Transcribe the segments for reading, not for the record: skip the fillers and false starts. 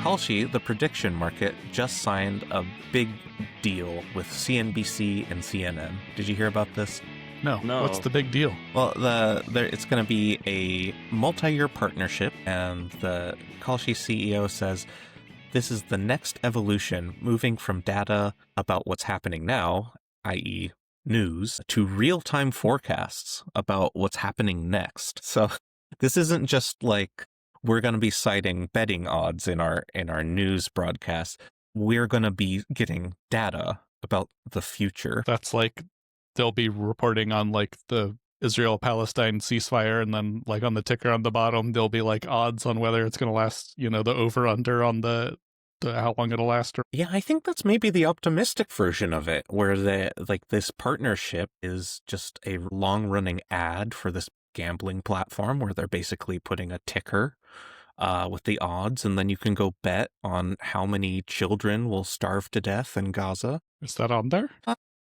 Kalshi, the prediction market, just signed a big deal with CNBC and CNN. Did you hear about this? No. What's the big deal? Well, it's going to be a multi-year partnership, and the Kalshi CEO says this is the next evolution, moving from data about what's happening now, i.e. news, to real-time forecasts about what's happening next. So this isn't just like we're going to be citing betting odds in our news broadcast. We're going to be getting data about the future. That's like they'll be reporting on like the Israel-Palestine ceasefire, and then like on the ticker on the bottom, there'll be like odds on whether it's going to last, the over-under on the how long it'll last. Yeah, I think that's maybe the optimistic version of it, where this partnership is just a long-running ad for this gambling platform where they're basically putting a ticker with the odds, and then you can go bet on how many children will starve to death in Gaza. Is that on there?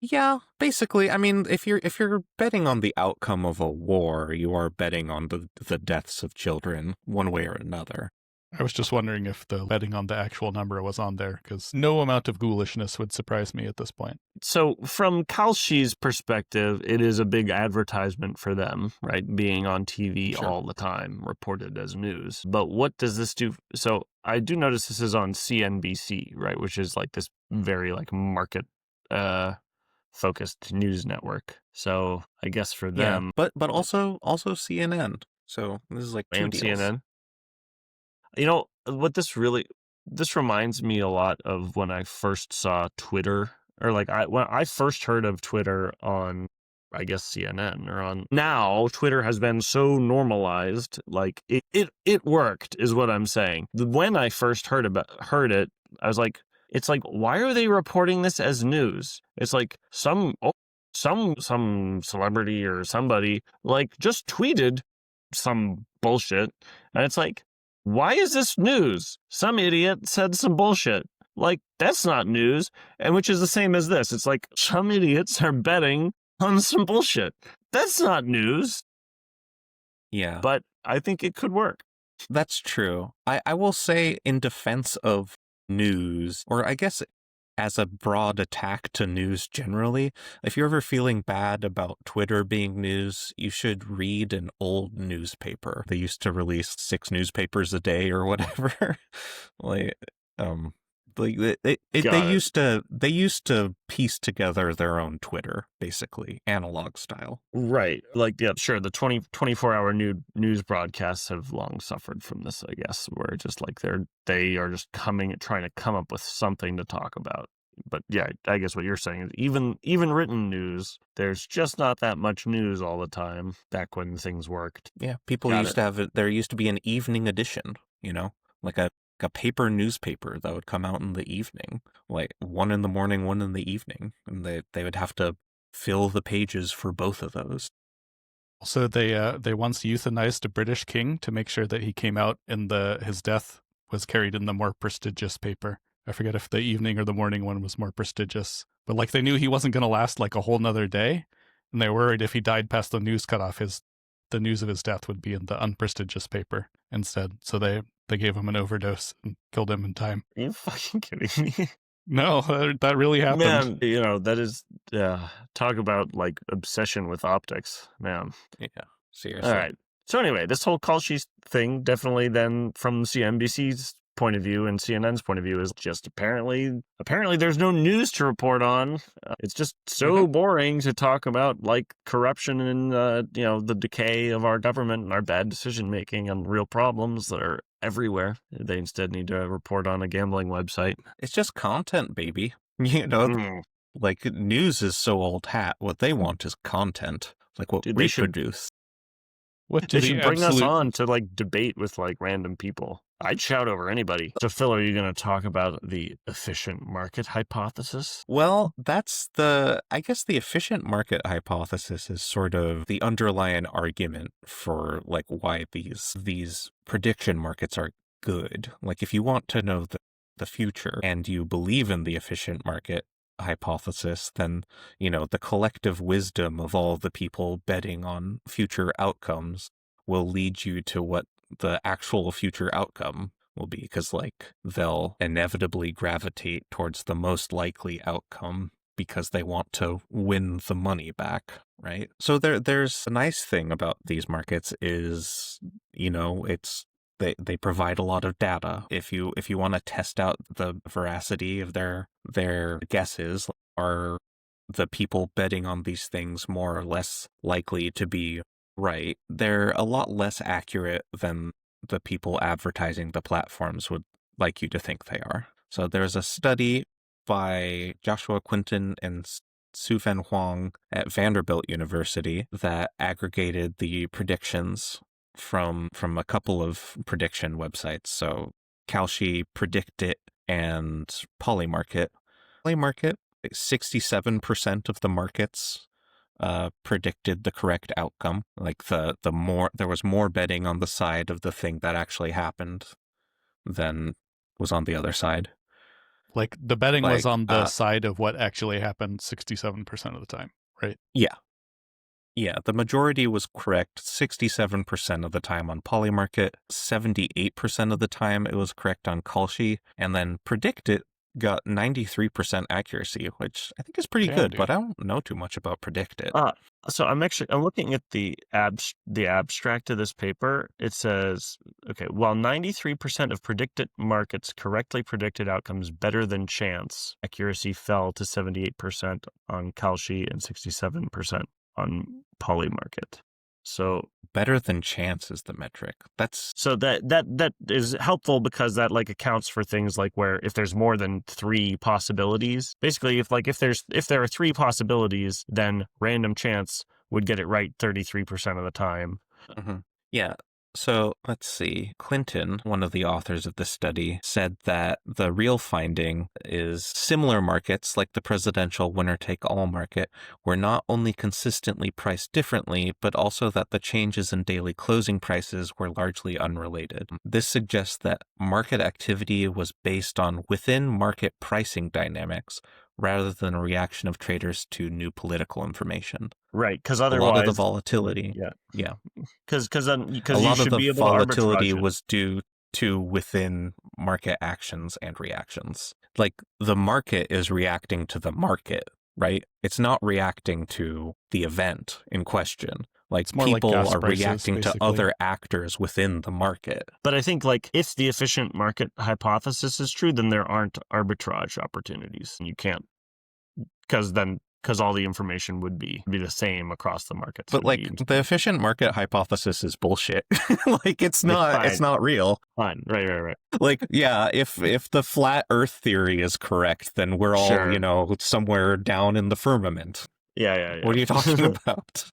Yeah, basically. I mean, if you're betting on the outcome of a war, you are betting on the deaths of children one way or another. I was just wondering if the betting on the actual number was on there, because no amount of ghoulishness would surprise me at this point. So from Kalshi's perspective, it is a big advertisement for them, right? Being on TV all the time, reported as news. But what does this do? So I do notice this is on CNBC, right? Which is like this very like market focused news network. So I guess for them, but also CNN. So this is like two deals. CNN. You know what this reminds me a lot of when I first saw Twitter, or like when I first heard of Twitter on, I guess, CNN or on. Now Twitter has been so normalized, like it worked is what I'm saying. When I first heard it, I was like, it's like, why are they reporting this as news? It's like some celebrity or somebody like just tweeted some bullshit, and it's like, why is this news? Some idiot said some bullshit. Like, that's not news. And which is the same as this. It's like, some idiots are betting on some bullshit. That's not news. Yeah. But I think it could work. That's true. I will say, in defense of news, or I guess as a broad attack to news generally, if you're ever feeling bad about Twitter being news, you should read an old newspaper. They used to release 6 newspapers a day or whatever. They used to piece together their own Twitter, basically, analog style. Right. Like, yeah, sure. The 24-hour news broadcasts have long suffered from this, I guess, where just like they are just trying to come up with something to talk about. But yeah, I guess what you're saying is even written news, there's just not that much news all the time back when things worked. Yeah, there used to be an evening edition, like a paper newspaper that would come out in the evening, like 1 in the morning, 1 in the evening, and they would have to fill the pages for both of those. Also, they once euthanized a British king to make sure that he came out and his death was carried in the more prestigious paper. I forget if the evening or the morning one was more prestigious, but like they knew he wasn't going to last like a whole nother day, and they were worried if he died past the news cutoff, the news of his death would be in the unprestigious paper instead. So they gave him an overdose and killed him in time. Are you fucking kidding me? No, that really happened. Man, that is, talk about like obsession with optics, man. Yeah, seriously. All right. So anyway, this whole Kalshi thing definitely then from CNBC's point of view and CNN's point of view is just apparently there's no news to report on. It's just so boring to talk about like corruption and the decay of our government and our bad decision making and real problems that are everywhere. They instead need to report on a gambling website. It's just content, baby. Like news is so old hat. What they want is content, like what we produce. They should bring us on to like debate with like random people. I'd shout over anybody. So Phil, are you going to talk about the efficient market hypothesis? Well, I guess the efficient market hypothesis is sort of the underlying argument for like why these prediction markets are good. Like if you want to know the future and you believe in the efficient market, hypothesis, then, the collective wisdom of all the people betting on future outcomes will lead you to what the actual future outcome will be, because, like, they'll inevitably gravitate towards the most likely outcome because they want to win the money back, right? So there's a nice thing about these markets is, it's they provide a lot of data. If you want to test out the veracity of their guesses, are the people betting on these things more or less likely to be right? They're a lot less accurate than the people advertising the platforms would like you to think they are. So there's a study by Joshua Quinton and Sufan Huang at Vanderbilt University that aggregated the predictions from a couple of prediction websites. So Kalshi, Predictit, and Polymarket. Polymarket, 67% of the markets predicted the correct outcome. Like the more there was more betting on the side of the thing that actually happened than was on the other side. Like the betting was Like, on the side of what actually happened 67% of the time, right? Yeah. Yeah, the majority was correct 67% of the time on Polymarket, 78% of the time it was correct on Kalshi, and then Predictit got 93% accuracy, which I think is pretty Damn, good, dude. but I don't know too much about Predictit. So I'm looking at the abstract of this paper. It says, okay, while 93% of predicted markets correctly predicted outcomes better than chance, accuracy fell to 78% on Kalshi and 67% on Polymarket. So Better than chance is the metric. So that is helpful because that like accounts for things like where if there's more than 3 possibilities, basically if there are 3 possibilities, then random chance would get it right 33% of the time. Yeah. So let's see. Clinton, one of the authors of this study, said that the real finding is similar markets, like the presidential winner-take-all market, were not only consistently priced differently, but also that the changes in daily closing prices were largely unrelated. This suggests that market activity was based on within-market pricing dynamics, rather than a reaction of traders to new political information. Right, because A otherwise, lot of the volatility, yeah, because a a lot you of should the be able volatility to arbitrage it. was due to within market actions and reactions. Like the market is reacting to the market, right? It's not reacting to the event in question. Like It's more like people gas are prices, reacting to basically. other actors within the market. But I think like if the efficient market hypothesis is true, then there aren't arbitrage opportunities. You can't because all the information would be the same across the markets. But like the efficient market hypothesis is bullshit. Like it's not real. Fine. Right. Like, yeah, if the flat earth theory is correct, then we're all, Sure. somewhere down in the firmament. Yeah. What are you talking about?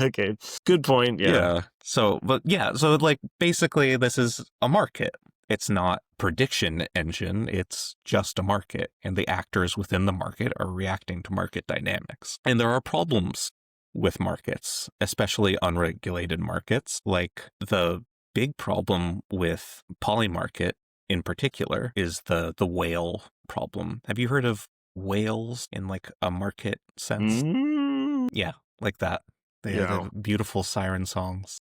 Okay. Good point. Yeah. So like basically this is a market. It's not prediction engine, it's just a market, and the actors within the market are reacting to market dynamics. And there are problems with markets, especially unregulated markets. Like the big problem with Polymarket in particular is the whale problem. Have you heard of whales in like a market sense? Yeah, like that. They have beautiful siren songs.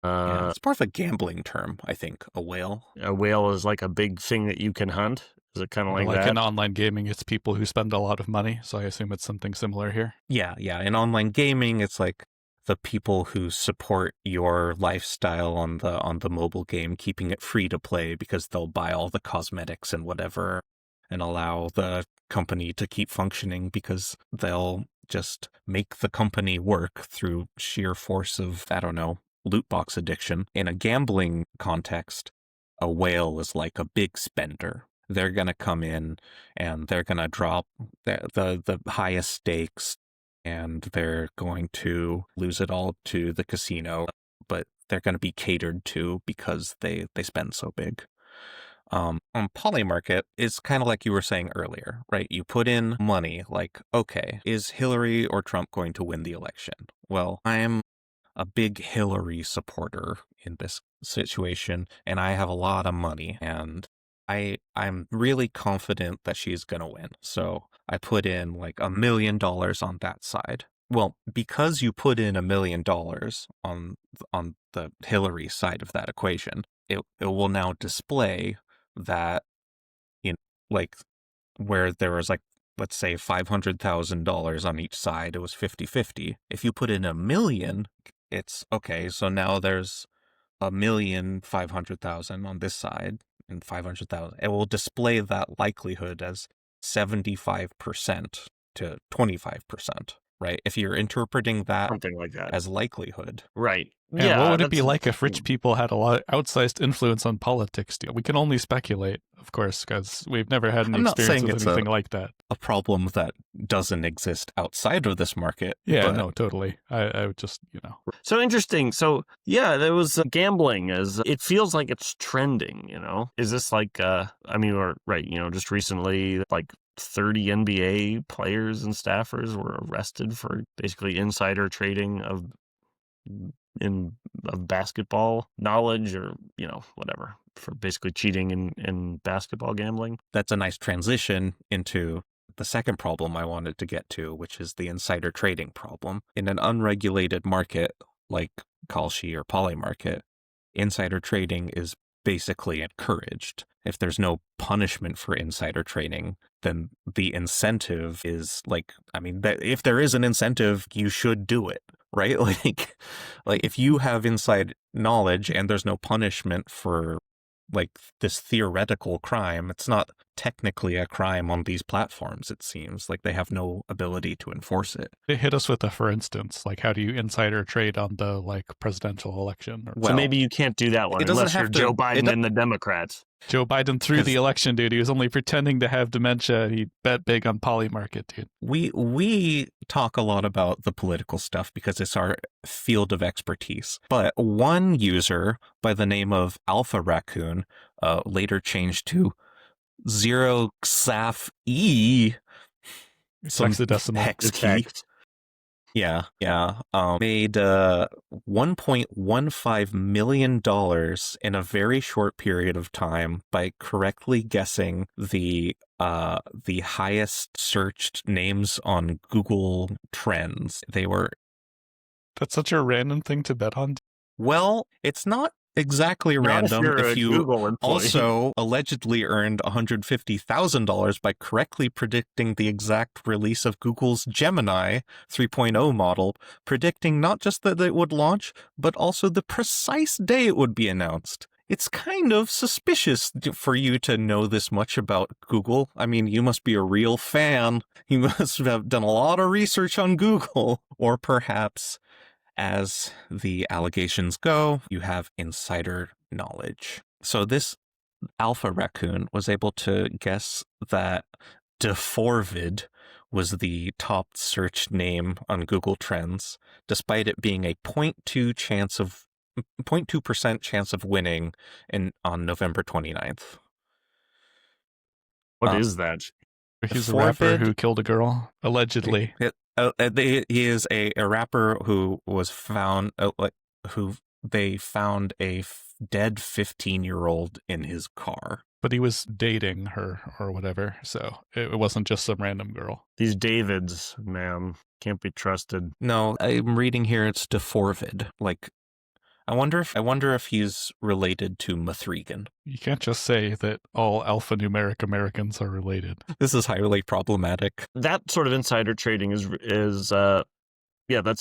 It's more of a gambling term, I think, a whale. A whale is like a big thing that you can hunt? Is it kind of like that? In online gaming, it's people who spend a lot of money, so I assume it's something similar here. Yeah. In online gaming, it's like the people who support your lifestyle on the mobile game, keeping it free to play because they'll buy all the cosmetics and whatever and allow the company to keep functioning because they'll just make the company work through sheer force of, I don't know, loot box addiction. In a gambling context, a whale is like a big spender. They're going to come in and they're going to drop the highest stakes and they're going to lose it all to the casino, but they're going to be catered to because they spend so big. On Polymarket, it's kind of like you were saying earlier, right? You put in money like, okay, is Hillary or Trump going to win the election? Well, I'm a big Hillary supporter in this situation, and I have a lot of money, and I'm really confident that she's going to win. So I put in like $1 million on that side. Well, because you put in $1 million on the Hillary side of that equation, it will now display that, you know, like where there was like, let's say $500,000 on each side, it was 50-50. If you put in $1 million, it's okay. So now there's $1,500,000 on this side and 500,000. It will display that likelihood as 75% to 25%, right? If you're interpreting that Something like that. as likelihood. Right. And yeah. what would it be that's like if rich interesting. people had a lot outsized influence on politics? We can only speculate, of course, because we've never had any I'm not experience saying with it's anything like that. a problem that doesn't exist outside of this market. Yeah, but no, totally. I would just, So interesting. So yeah, there was gambling as it feels like it's trending, Is this like just recently like 30 NBA players and staffers were arrested for basically insider trading of basketball knowledge or, whatever, for basically cheating in basketball gambling. that's a nice transition into the second problem I wanted to get to, which is the insider trading problem. In an unregulated market like Kalshi or Polymarket, insider trading is basically encouraged. If there's no punishment for insider trading, then the incentive is if there is an incentive, you should do it, right? Like if you have inside knowledge and there's no punishment for like this theoretical crime, it's not technically a crime on these platforms. It seems like they have no ability to enforce it. they hit us with a for instance, like how do you insider trade on the presidential election? Or Well, so maybe you can't do that one it doesn't unless you're have to- Joe it Biden do- and the Democrats. Joe Biden threw the 'Cause- election, dude. He was only pretending to have dementia. He bet big on Polymarket, dude. We talk a lot about the political stuff because it's our field of expertise. But one user by the name of Alpha Raccoon, later changed to Zero Xaf E, some Hexadecimal. hex It's key. hex. Yeah. Made $1.15 million in a very short period of time by correctly guessing the highest searched names on Google Trends. They were, That's such a random thing to bet on. well, it's not exactly Not random you're a if you Google employee. also allegedly earned $150,000 by correctly predicting the exact release of Google's Gemini 3.0 model, predicting not just that it would launch, but also the precise day it would be announced. It's kind of suspicious for you to know this much about Google. I mean, you must be a real fan. You must have done a lot of research on Google. Or perhaps, as the allegations go, you have insider knowledge. So this Alpha Raccoon was able to guess that Deforvid was the top search name on Google Trends, despite it being a 0.2% chance of winning on November 29th. What is that? He's a rapper Forbid- who killed a girl, allegedly. He is a rapper who was found, who they found a dead 15-year-old in his car. But he was dating her or whatever, so it wasn't just some random girl. These Davids, man, can't be trusted. No, I'm reading here it's Deforvid. Like, I wonder if he's related to Mithrigan. You can't just say that all alphanumeric Americans are related. This is highly problematic. That sort of insider trading is that's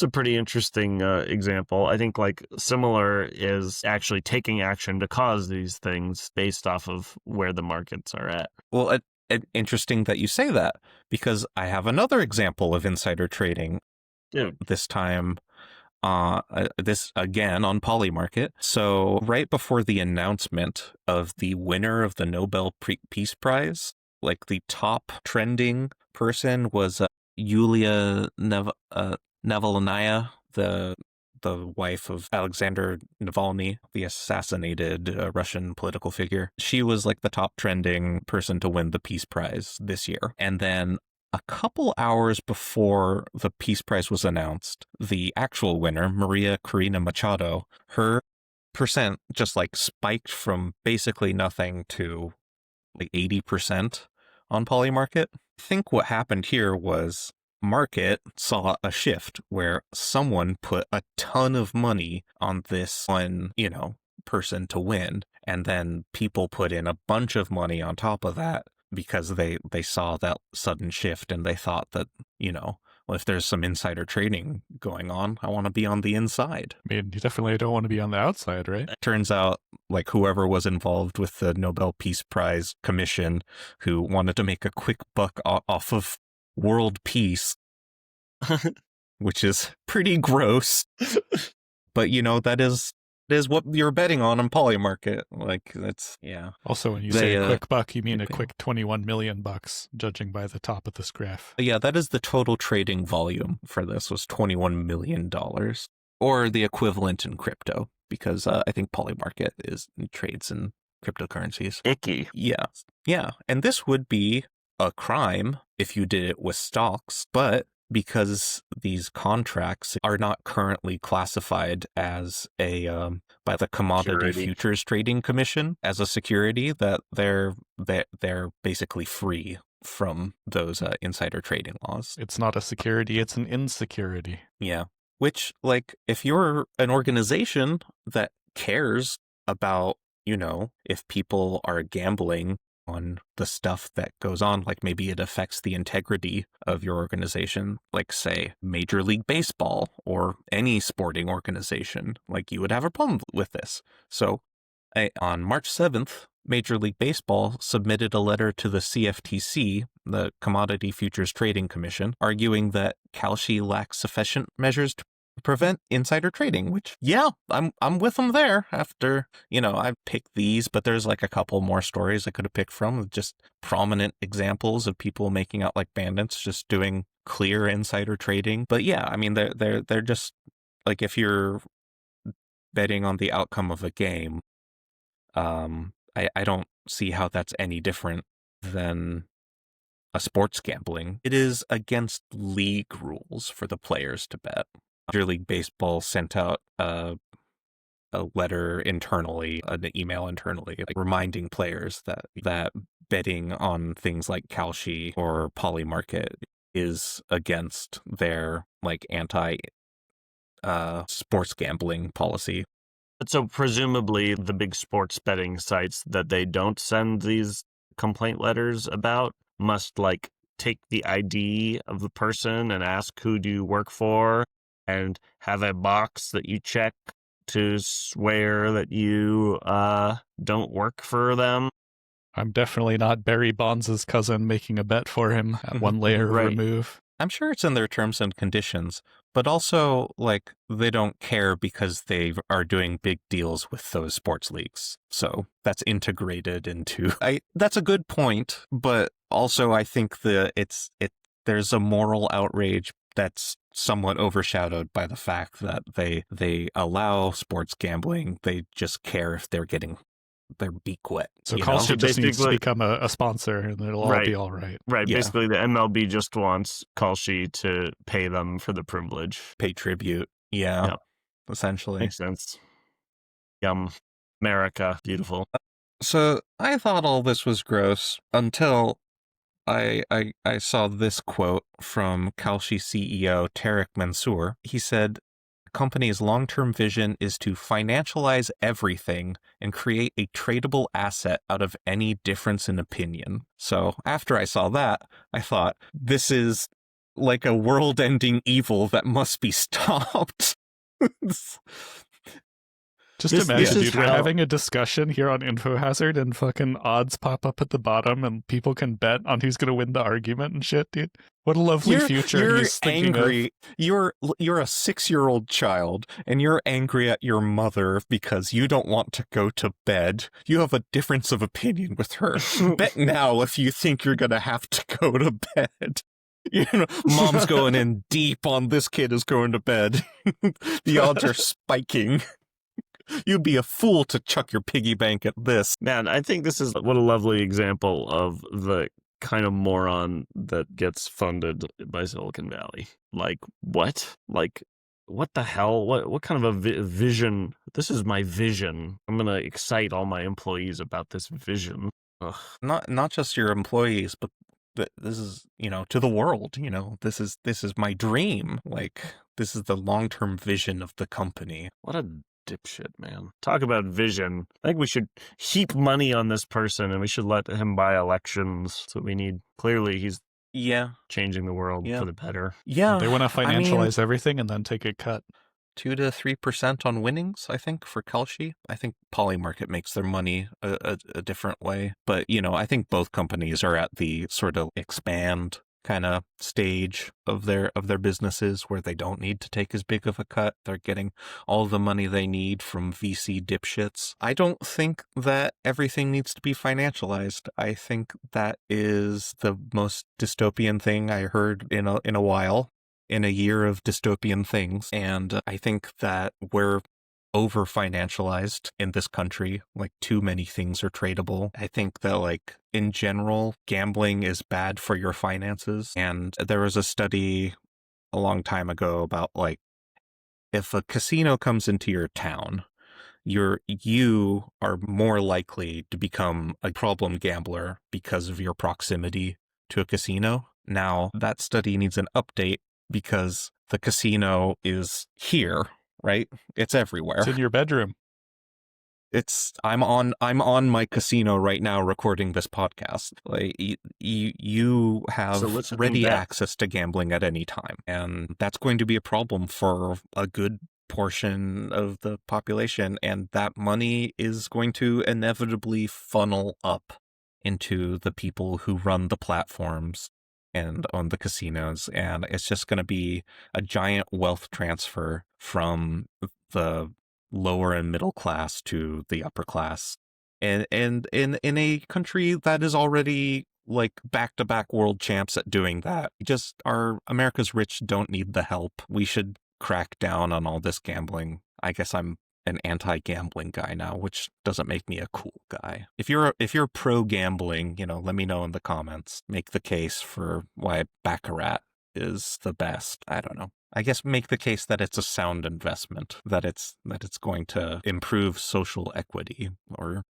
a pretty interesting example. I think like similar is actually taking action to cause these things based off of where the markets are at. Well, interesting that you say that, because I have another example of insider trading. Dude. This time, this again on Polymarket. So right before the announcement of the winner of the Nobel Peace Prize, like the top trending person was Yulia Navalnaya, the wife of Alexander Navalny, the assassinated Russian political figure. She was like the top trending person to win the Peace Prize this year. And then a couple hours before the Peace Prize was announced, the actual winner, Maria Corina Machado, her percent just like spiked from basically nothing to like 80% on Polymarket. I think what happened here was market saw a shift where someone put a ton of money on this one, person to win. And then people put in a bunch of money on top of that because they saw that sudden shift and they thought that, well, if there's some insider trading going on, I want to be on the inside. I mean, you definitely don't want to be on the outside, right? Turns out, like, whoever was involved with the Nobel Peace Prize Commission who wanted to make a quick buck off of world peace, which is pretty gross. But, that is what you're betting on Polymarket. Like, that's, yeah. Also, when you say a quick buck, you mean a quick 21 million bucks, judging by the top of this graph. Yeah, that is the total trading volume for this was $21 million, or the equivalent in crypto, because I think Polymarket trades in cryptocurrencies. Icky. Yeah. And this would be a crime if you did it with stocks, but because these contracts are not currently classified as by the Commodity Futures Trading Commission as a security, that they're basically free from those insider trading laws. It's not a security, it's an insecurity. Yeah. Which, like, if you're an organization that cares about, if people are gambling on the stuff that goes on, like maybe it affects the integrity of your organization, like say Major League Baseball or any sporting organization, like you would have a problem with this. So on March 7th, Major League Baseball submitted a letter to the CFTC, the Commodity Futures Trading Commission, arguing that Kalshi lacks sufficient measures to prevent insider trading, which, yeah, I'm with them there. After, I picked these, but there's like a couple more stories I could have picked from, just prominent examples of people making out like bandits, just doing clear insider trading. But yeah, I mean, they're just like, if you're betting on the outcome of a game, I don't see how that's any different than a sports gambling. It is against league rules for the players to bet. Major League Baseball sent out a letter internally, an email internally, like reminding players that betting on things like Kalshi or Polymarket is against their like anti sports gambling policy. So presumably the big sports betting sites that they don't send these complaint letters about must like take the ID of the person and ask, who do you work for? And have a box that you check to swear that you don't work for them. I'm definitely not Barry Bonds' cousin making a bet for him at one layer Right. remove. I'm sure it's in their terms and conditions, but also, like, they don't care because they are doing big deals with those sports leagues. So that's integrated into... That's a good point, but also I think there's a moral outrage that's somewhat overshadowed by the fact that they allow sports gambling. They just care if they're getting their beak wet. So Kalshi just needs to become a sponsor and it'll all be all right. Right. Yeah. Basically, the MLB just wants Kalshi to pay them for the privilege. Pay tribute. Yeah. Yep. Essentially. Makes sense. Yum. America. Beautiful. So I thought all this was gross until I saw this quote from Kalshi CEO Tariq Mansour. He said, "The company's long-term vision is to financialize everything and create a tradable asset out of any difference in opinion." So after I saw that, I thought, this is like a world-ending evil that must be stopped. Just This imagine, is dude, we're how- having a discussion here on InfoHazard and fucking odds pop up at the bottom and people can bet on who's going to win the argument and shit, dude. What a lovely future You're he's thinking angry. of. You're a 6-year-old child, and you're angry at your mother because you don't want to go to bed. You have a difference of opinion with her. Bet now if you think you're gonna have to go to bed. Mom's going in deep on this kid is going to bed. The odds are spiking. You'd be a fool to chuck your piggy bank at this. Man, I think this is what a lovely example of the kind of moron that gets funded by Silicon Valley. Like, what? Like, what the hell? What kind of a vision? This is my vision. I'm going to excite all my employees about this vision. Ugh. Not just your employees, but this is, to the world. This is my dream. Like, this is the long-term vision of the company. What a dipshit, man. Talk about vision. I think we should heap money on this person and we should let him buy elections. That's what we need. Clearly, he's changing the world for the better. Yeah. They want to financialize everything and then take a cut. 2 to 3% on winnings, I think, for Kalshi. I think Polymarket makes their money a different way. But, I think both companies are at the sort of expand kind of stage of their businesses where they don't need to take as big of a cut. They're getting all the money they need from VC dipshits. I don't think that everything needs to be financialized. I think that is the most dystopian thing I heard in a while. In a year of dystopian things. And I think that we're over financialized in this country. Like, too many things are tradable. I think that, like, in general, gambling is bad for your finances. And there was a study a long time ago about, like, if a casino comes into your town, you are more likely to become a problem gambler because of your proximity to a casino. Now, that study needs an update because the casino is here, right? It's everywhere. It's in your bedroom. I'm on my casino right now recording this podcast. Like, you have ready access to gambling at any time, and that's going to be a problem for a good portion of the population, and that money is going to inevitably funnel up into the people who run the platforms and on the casinos, and it's just going to be a giant wealth transfer from the lower and middle class to the upper class, and in a country that is already like back-to-back world champs at doing that. America's rich don't need the help. We should crack down on all this gambling. I guess I'm an anti-gambling guy now, which doesn't make me a cool guy. If you're pro-gambling, let me know in the comments. Make the case for why Baccarat is the best. I don't know. I guess make the case that it's a sound investment, that it's going to improve social equity or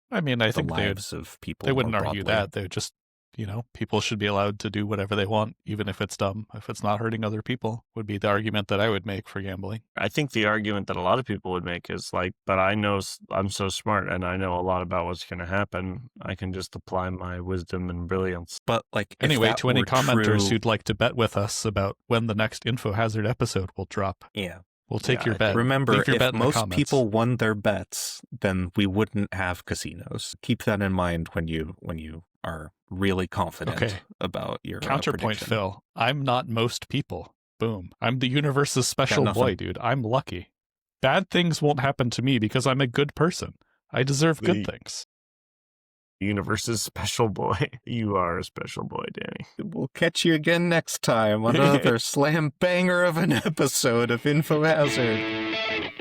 I think lives of people. They wouldn't argue that. They would just, people should be allowed to do whatever they want, even if it's dumb, if it's not hurting other people, would be the argument that I would make for gambling. I think the argument that a lot of people would make is like, but I know I'm so smart and I know a lot about what's going to happen. I can just apply my wisdom and brilliance. But like, anyway, to any commenters who'd like to bet with us about when the next InfoHazard episode will drop. Yeah. We'll take your bet. Remember, if most people won their bets, then we wouldn't have casinos. Keep that in mind when you are really confident about your counterpoint, prediction. Phil. I'm not most people. Boom. I'm the universe's special boy, dude. I'm lucky. Bad things won't happen to me because I'm a good person. I deserve good things. The universe's special boy. You are a special boy, Danny. We'll catch you again next time on another slam banger of an episode of InfoHazard.